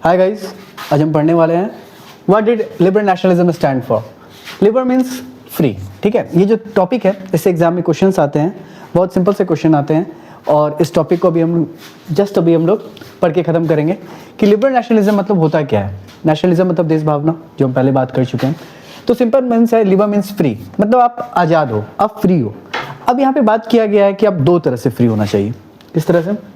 Hi guys, आज हम पढ़ने वाले हैं what did liberal nationalism stand for. Liberal means free. ठीक है, ये जो टॉपिक है इससे एग्जाम में क्वेश्चंस आते हैं, बहुत सिंपल से क्वेश्चन आते हैं और इस टॉपिक को अभी हम लोग पढ़ के ख़त्म करेंगे कि लिबरल नेशनलिज्म मतलब होता क्या है। नेशनलिज्म मतलब देश भावना, जो हम पहले बात कर चुके हैं। तो सिंपल मीन्स है, लिबर मीन्स फ्री, मतलब आप आज़ाद हो, आप फ्री हो। अब यहाँ पे बात किया गया है कि आप दो तरह से फ्री होना चाहिए। किस तरह से?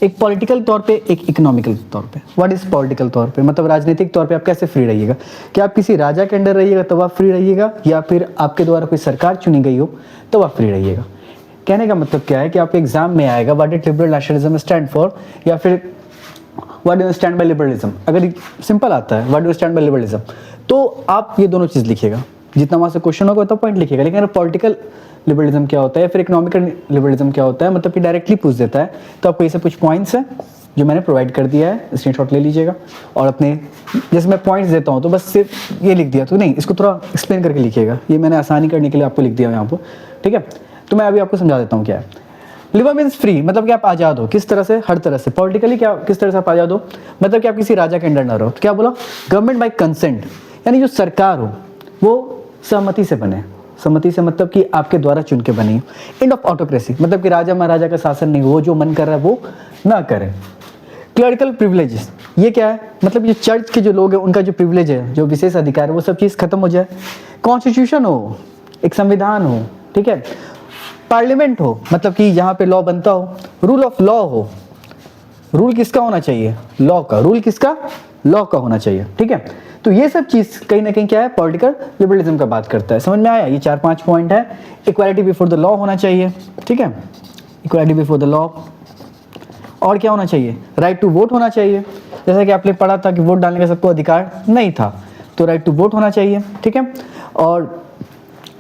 एक पॉलिटिकल तौर पे, एक इकोनॉमिकल तौर पे। व्हाट इज पॉलिटिकल तौर पे? मतलब राजनीतिक तौर पे आप कैसे फ्री रहिएगा। क्या आप किसी राजा के अंडर रहिएगा तब आप फ्री रहिएगा, या फिर आपके द्वारा कोई सरकार चुनी गई हो तब आप फ्री रहिएगा। कहने का मतलब क्या है कि आपके एग्जाम में आएगा what did liberal nationalism stand for, या फिर what do stand by liberalism. अगर सिंपल आता है what do stand by liberalism, तो आप ये दोनों चीज़ लिखिएगा। जितना वहाँ से क्वेश्चन होगा उतना पॉइंट लिखिएगा। लेकिन अगर पॉलिटिकल लिबरलिज्म क्या होता है, फिर इकोनॉमिकल लिबरलिज्म क्या होता है, मतलब कि डायरेक्टली पूछ देता है, तो आपको ये सब कुछ पॉइंट्स हैं जो मैंने प्रोवाइड कर दिया है, स्क्रीनशॉट ले लीजिएगा। और अपने जैसे मैं पॉइंट्स देता हूँ तो बस सिर्फ ये लिख दिया तो नहीं, इसको थोड़ा एक्सप्लेन करके लिखिएगा। ये मैंने आसानी करने के लिए आपको लिख दिया यहाँ पर। ठीक है, तो मैं अभी आपको समझा देता हूँ क्या है। लिबर मीन्स फ्री, मतलब कि आप आज़ाद हो। किस तरह से? हर तरह से। पॉलिटिकली क्या, किस तरह से आप आज़ाद हो, मतलब कि आप किसी राजा के अंडर न रहो। तो क्या बोला? गवर्नमेंट बाय कंसेंट, यानी जो सरकार हो वो सहमति से बने। सहमति से मतलब कि आपके द्वारा चुन के बनी। एंड ऑफ ऑटोक्रेसी, मतलब कि राजा महाराजा का शासन नहीं हो, जो मन कर रहा है वो ना करे। क्लरिकल प्रिविलेजेस, ये क्या है? मतलब ये चर्च के जो लोग हैं उनका जो प्रिविलेज है, जो विशेष अधिकार है, वो सब चीज़ खत्म हो जाए। कॉन्स्टिट्यूशन हो, एक संविधान हो। ठीक है, पार्लियामेंट हो, मतलब कि जहाँ पे लॉ बनता हो। रूल ऑफ लॉ हो, रूल किसका होना चाहिए? लॉ का। रूल किसका? लॉ का होना चाहिए। ठीक है, तो ये सब चीज कहीं ना कहीं क्या है, पॉलिटिकल लिबरलिज्म का बात करता है। समझ में आया? ये 4-5 पॉइंट है। इक्वालिटी बिफोर द लॉ होना चाहिए। ठीक है, इक्वालिटी बिफोर द लॉ। और क्या होना चाहिए? राइट टू वोट होना चाहिए। जैसा कि आपने पढ़ा था कि वोट डालने का सबको अधिकार नहीं था, तो राइट टू वोट होना चाहिए। ठीक है, और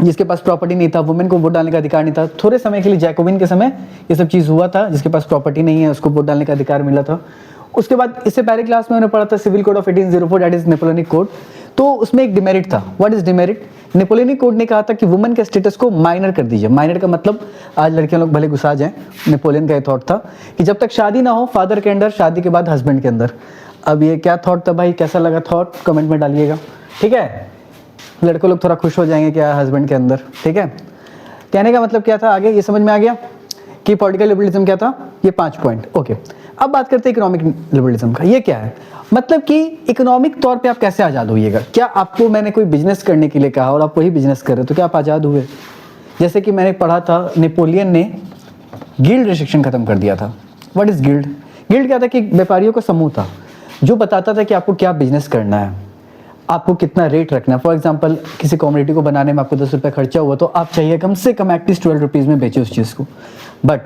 जिसके पास प्रॉपर्टी नहीं था, वुमेन को वोट डालने का अधिकार नहीं था। थोड़े समय के लिए जैकोबिन के समय ये सब चीज़ हुआ था, जिसके पास प्रॉपर्टी नहीं है उसको वोट डालने का अधिकार मिला था। उसके बाद इससे पहले क्लास में मैंने पढ़ा था civil code of 1804, that is Napoleonic code. तो उसमें एक डिमेरिट था। What is demerit? Napoleonic code ने कहा था कि वुमेन के स्टेटस को माइनर कर दीजिए। माइनर का मतलब, आज लड़कियां लोग भले गुस्सा जाएं, नेपोलियन का ये थॉट था कि जब तक शादी ना हो फादर के अंदर, शादी के बाद हस्बैंड के अंदर। अब ये क्या थॉट था भाई, कैसा लगा थॉट, कमेंट में डालिएगा। ठीक है, लड़कों लोग थोड़ा खुश हो जाएंगे क्या, हस्बैंड के अंदर। ठीक है, कहने का मतलब क्या था आगे, ये समझ में आ गया कि पॉलिटिकल लिबरलिज्म क्या था। ये 5 पॉइंट। ओके, अब बात करते हैं इकोनॉमिक लिबरलिज्म का। ये क्या है? मतलब कि इकोनॉमिक तौर पे आप कैसे आज़ाद होइएगा। क्या आपको मैंने कोई बिजनेस करने के लिए कहा और आप वही बिजनेस कर रहे हो, तो क्या आप आज़ाद हुए? जैसे कि मैंने पढ़ा था, नेपोलियन ने गिल्ड रिस्ट्रिक्शन खत्म कर दिया था। What is guild? गिल्ड क्या था कि व्यापारियों का समूह था जो बताता था कि आपको क्या बिजनेस करना है, आपको कितना रेट रखना है। फॉर एग्जांपल, किसी कॉमोडिटी को बनाने में आपको 10 रुपये खर्चा हुआ, तो आप चाहिए कम से कम एटलीस्ट 12 रुपीज़ में बेचे उस चीज़ को। बट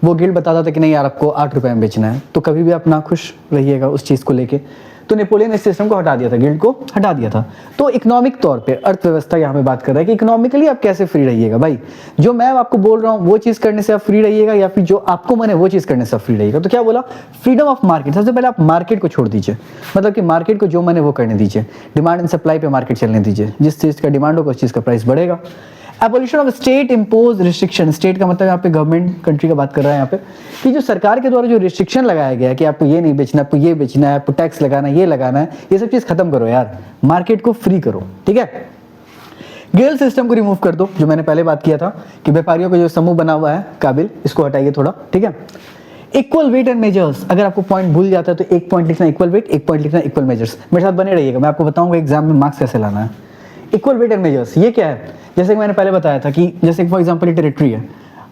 वो गिल्ड बताता था कि नहीं यार, आपको 8 रुपये में बेचना है। तो कभी भी आप ना खुश रहिएगा उस चीज़ को लेके। तो नेपोलियन ने इस सिस्टम को हटा दिया था, गिल्ड को हटा दिया था। तो इकोनॉमिक तौर पे, अर्थव्यवस्था यहाँ पे बात कर रहा है कि इकोनॉमिकली आप कैसे फ्री रहिएगा। भाई जो मैं आपको बोल रहा हूँ वो चीज़ करने से आप फ्री रहिएगा, या फिर जो आपको मन है वो चीज़ करने से आप फ्री रहिएगा। तो क्या बोला? Freedom of market. सबसे पहले आप मार्केट को छोड़ दीजिए, मतलब कि मार्केट को जो मन है वो करने दीजिए। डिमांड एंड सप्लाई पे मार्केट चलने दीजिए। जिस चीज़ का डिमांड होगा उस चीज़ का प्राइस बढ़ेगा। Abolition of state impose restriction. State का मतलब यहाँ पे गवर्नमेंट, कंट्री का बात कर रहा है यहाँ पे, कि जो सरकार के द्वारा जो रिस्ट्रिक्शन लगाया गया है कि आपको ये नहीं बेचना, आपको ये बेचना है, आपको टैक्स लगाना है, ये लगाना है, ये सब चीज़ खत्म करो यार, मार्केट को फ्री करो। ठीक है, गिल्ड सिस्टम को रिमूव कर दो, जो मैंने पहले बात किया था कि व्यापारियों का जो समूह बना हुआ है काबिल, इसको हटाइए थोड़ा। ठीक है, इक्वल वेट एंड मेजर्स। अगर आपको पॉइंट भूल जाता है तो एक पॉइंट लिखना इक्वल वेट, एक पॉइंट लिखना इक्वल मेजर्स। मेरे साथ बने रहिएगा, मैं आपको बताऊंगा एग्जाम में मार्क्स कैसे लाना है। इक्वल वेट एंड मेजर्स ये क्या है? जैसे कि मैंने पहले बताया था कि जैसे फॉर एग्जांपल ये टेरिटरी है।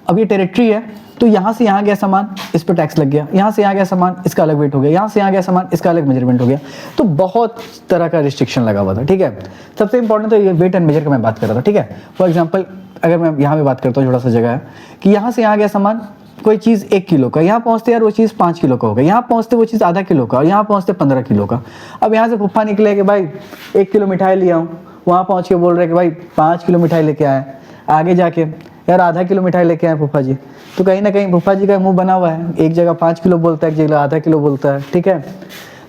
अब ये टेरिटरी है, तो यहाँ से यहाँ गया सामान, इस पर टैक्स लग गया। यहाँ से यहाँ गया सामान, इसका अलग वेट हो गया। यहाँ से यहाँ गया सामान, इसका अलग मेजरमेंट हो गया। तो बहुत तरह का रिस्ट्रिक्शन लगा हुआ था। ठीक है, सबसे इंपॉर्टेंट तो ये वेट एंड मेजर का मैं बात कर रहा था। ठीक है, फॉर एग्जाम्पल अगर मैं यहाँ पे बात करता हूँ, छोटा सा जगह है कि यहाँ से यहाँ गया सामान, कोई चीज़ 1 किलो का, यहाँ पहुँचते यार वो चीज़ 5 किलो का होगा, यहाँ पहुँचते वो चीज़ आधा किलो का, और यहाँ पहुँचते 15 किलो का। अब यहाँ से फुफ्फा निकले कि भाई 1 किलो मिठाई लिया हूँ, वहाँ पहुँच के बोल रहे कि भाई 5 किलो मिठाई लेके आए। आगे जाके यार आधा किलो मिठाई लेके आए फुफ्फा जी। तो कहीं ना कहीं फुफ्फा जी का मुंह बना हुआ है, एक जगह 5 किलो बोलता है, एक जगह आधा किलो बोलता है। ठीक है,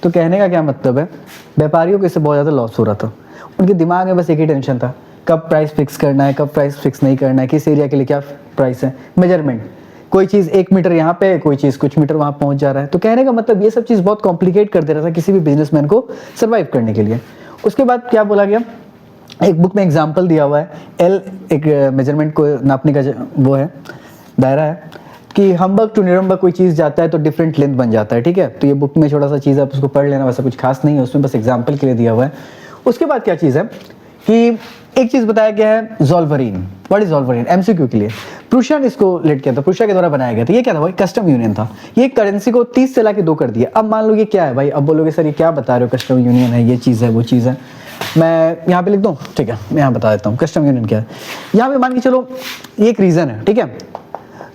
तो कहने का क्या मतलब है, व्यापारियों को इससे बहुत ज़्यादा लॉस हो रहा था। उनके दिमाग में बस एक ही टेंशन था, कब प्राइस फिक्स करना है, कब प्राइस फिक्स नहीं करना है, किस एरिया के लिए क्या प्राइस है। मेजरमेंट कोई चीज़ 1 मीटर यहाँ पे, कोई चीज़ कुछ मीटर वहाँ पहुँच जा रहा है। तो कहने का मतलब ये सब चीज़ बहुत कॉम्प्लिकेट कर दे रहा था किसी भी बिजनेसमैन को सर्वाइव करने के लिए। उसके बाद क्या बोला गया, एक बुक में एग्जाम्पल दिया हुआ है, एल एक मेजरमेंट को नापने का वो है, दायरा है कि हम्बर्ग टू न्यूरम्बर्ग कोई चीज़ जाता है तो डिफरेंट लेंथ बन जाता है, ठीक है। तो ये बुक में छोटा सा चीज़ आप उसको पढ़ लेना, वैसा कुछ खास नहीं है उसमें, बस एग्जाम्पल के लिए दिया हुआ है। उसके बाद क्या चीज़ है कि एक चीज़ बताया गया है, Zollverein. What is Zollverein? MCQ के लिए प्रूशिया ने इसको लेट किया था, प्रूशिया के द्वारा बनाया गया था। ये क्या था भाई? कस्टम यूनियन था। ये करेंसी को 30 से लाके 2 कर दिया। अब मान लो ये क्या है भाई? अब बोलोगे सर ये क्या बता रहे हो, कस्टम यूनियन है, ये चीज़ है, वो चीज़ है। मैं यहाँ पे लिख दूँ, ठीक है, मैं यहाँ बता देता हूँ कस्टम यूनियन क्या है। यहाँ पे मान के चलो ये एक रीज़न है, ठीक है।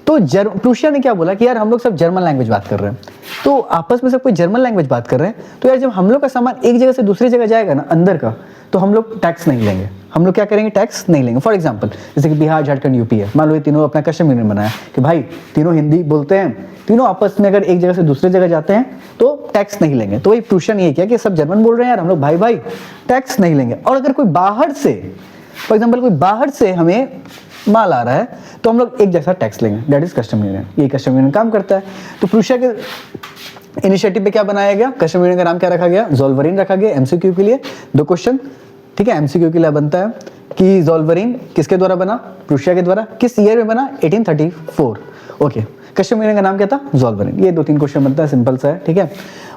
तो प्रूशिया ने क्या बोला कि यार हम लोग सब जर्मन लैंग्वेज बात कर रहे हैं, तो आपस में सब कोई जर्मन लैंग्वेज बात कर रहे हैं, तो यार जब हम लोग का सामान एक जगह से दूसरी जगह जाएगा ना अंदर का, तो हम लोग टैक्स नहीं लेंगे। हम लोग क्या करेंगे? टैक्स नहीं लेंगे। फॉर एग्जांपल जैसे कि बिहार, झारखंड, यूपी है, मान लो ये तीनों अपना कस्टम यूनियन बनाया कि भाई तीनों हिंदी बोलते हैं, तीनों आपस में अगर एक जगह से दूसरी जगह जाते हैं तो टैक्स नहीं लेंगे। तो वही प्रूशिया ने ये किया कि सब जर्मन बोल रहे हैं यार, हम लोग भाई भाई टैक्स नहीं लेंगे। और अगर कोई बाहर से, फॉर एग्जाम्पल कोई बाहर से हमें माल आ रहा है तो हम लोग एक जैसा टैक्स लेंगे, दैट इज कस्टम यूनियन। ये कस्टम यूनियन काम करता है। तो प्रूशिया के इनिशिएटिव पे क्या बनाया गया? कस्टम यूनियन का नाम क्या रखा गया? ज़ोल्वरीन रखा गया। एमसीक्यू के लिए 2 क्वेश्चन, ठीक है। एमसीक्यू के लिए बनता है कि ज़ोल्वरीन किसके द्वारा बना? प्रूशिया के द्वारा। किस ईयर में बना? 1834। ओके, कस्टम यूनियन का नाम क्या था? ज़ोल्वरीन। ये 2-3 क्वेश्चन बनता है, सिंपल सा है, ठीक है।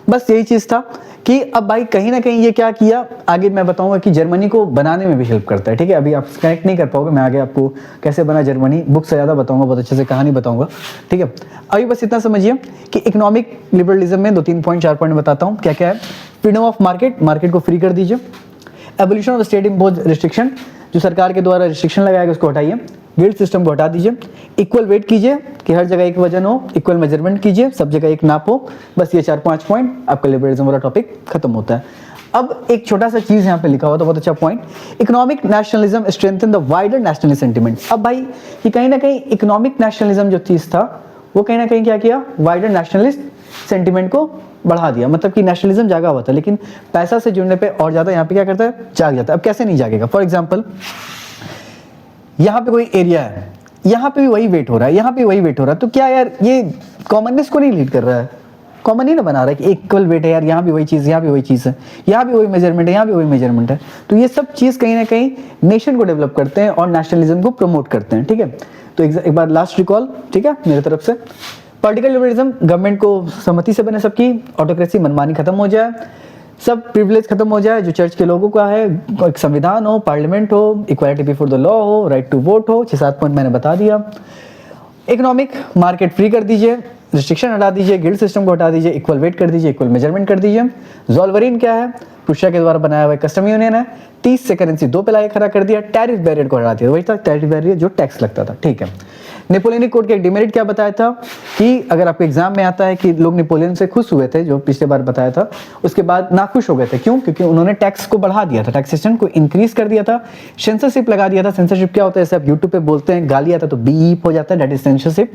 बस यही चीज़ था कि अब भाई कहीं ना कहीं ये क्या किया, आगे मैं बताऊंगा कि जर्मनी को बनाने में भी हेल्प करता है, ठीक है। अभी आप कनेक्ट नहीं कर पाओगे, मैं आगे आपको कैसे बना जर्मनी बुक से ज़्यादा बताऊंगा, बहुत अच्छे से कहानी बताऊंगा, ठीक है। अभी बस इतना समझिए कि इकोनॉमिक लिबरलिज्म में 2-3 पॉइंट 4 पॉइंट बताता हूँ क्या क्या है। फ्रीडम ऑफ मार्केट, मार्केट को फ्री कर दीजिए। Abolition of state impose restriction, जो सरकार के द्वारा रिस्ट्रिक्शन लगाया गया उसको हटाइए। गिल्ड सिस्टम को हटा दीजिए। इक्वल वेट कीजिए कि हर जगह एक वजन हो, इक्वल मेजरमेंट कीजिए, सब जगह एक नाप हो। बस ये 4-5 पॉइंट, आपका लिबरलिज्म वाला टॉपिक खत्म होता है। अब एक छोटा सा चीज यहाँ पे लिखा हुआ था, बहुत अच्छा point, economic nationalism strengthen the wider nationalist sentiment. अब भाई ये कहीं ना कहीं इकोनॉमिक नेशनलिज्म जो चीज था वो कहीं ना कहीं क्या किया? वाइडर नेशनलिस्ट सेंटिमेंट को बढ़ा दिया। मतलब कि नेशनलिज्म जागा हुआ था, लेकिन पैसा से जुड़ने पे और ज्यादा यहाँ पे क्या करता है? जाग जाता है। अब कैसे नहीं जागेगा? फॉर एग्जाम्पल यहाँ पे कोई एरिया है, यहाँ पे भी वही वेट हो रहा है, यहाँ पे वही वेट हो रहा है, तो क्या यार ये कॉमननेस को नहीं लीड कर रहा है? कॉमन ही ना बना रहा है कि इक्वल वेट है यार, यहाँ भी वही चीज़, यहाँ भी वही चीज़ है, यहाँ भी वही मेजरमेंट है, यहाँ भी वही मेजरमेंट है। तो ये सब चीज़ कहीं ना कहीं नेशन को डेवलप करते हैं और नेशनलिज्म को प्रमोट करते हैं, ठीक है। तो एक बार लास्ट रिकॉल, ठीक है, मेरी तरफ से। पॉलिटिकल लिबरलिज्म, गवर्नमेंट को सहमति से बने सबकी, ऑटोक्रेसी मनमानी खत्म हो जाए, सब प्रिविलेज खत्म हो जाए जो चर्च के लोगों का है, एक संविधान हो, पार्लियामेंट हो, इक्वालिटी बिफोर द लॉ हो, राइट टू वोट हो। 6-7 पॉइंट मैंने बता दिया। इकोनॉमिक मार्केट फ्री कर दीजिए, रिस्ट्रिक्शन हटा दीजिए, गिल्ड सिस्टम को हटा दीजिए, इक्वल वेट कर दीजिए, इक्वल मेजरमेंट कर दीजिए। ज़ोल्वरीन क्या है? प्रूशिया के द्वारा बनाया हुआ कस्टम यूनियन है। 30 से करेंसी 2 पे लाके खड़ा कर दिया। टैरिफ बैरियर को हटा दिया, वही था टैरिफ बैरियर जो टैक्स लगता था, ठीक है। नेपोलियनिक कोड के एक डिमेरिट क्या बताया था कि अगर आपके एग्जाम में आता है कि लोग नेपोलियन से खुश हुए थे, जो पिछले बार बताया था, उसके बाद नाखुश हो गए थे। क्यों? क्योंकि उन्होंने टैक्स को बढ़ा दिया था, टैक्सेशन को इंक्रीज कर दिया था, सेंसरशिप लगा दिया था। सेंसरशिप क्या होता है? जैसे आप यूट्यूब पे बोलते हैं गाली आता है तो बीप हो जाता है, दैट इज सेंसरशिप।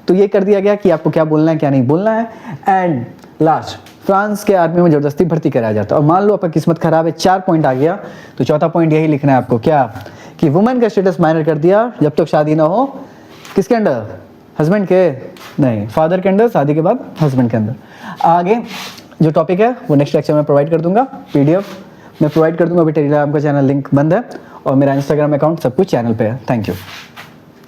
तो ये कर दिया गया कि आपको क्या बोलना है क्या नहीं बोलना है। एंड लास्ट, फ्रांस के आर्मी में जबरदस्ती भर्ती कराया जाता है। और मान लो आपका किस्मत खराब है, 4 पॉइंट आ गया, तो चौथा पॉइंट यही लिखना है आपको, क्या कि वुमेन का स्टेटस माइनर कर दिया जब तक शादी ना हो। किसके अंडर? हस्बैंड के नहीं, फादर के अंडर, शादी के बाद हस्बैंड के अंदर। आगे जो टॉपिक है वो नेक्स्ट लेक्चर में प्रोवाइड कर दूंगा, पीडीएफ मैं प्रोवाइड कर दूंगा। अभी टेलीग्राम का चैनल लिंक बंद है और मेरा इंस्टाग्राम अकाउंट सब कुछ चैनल पे है। Thank you.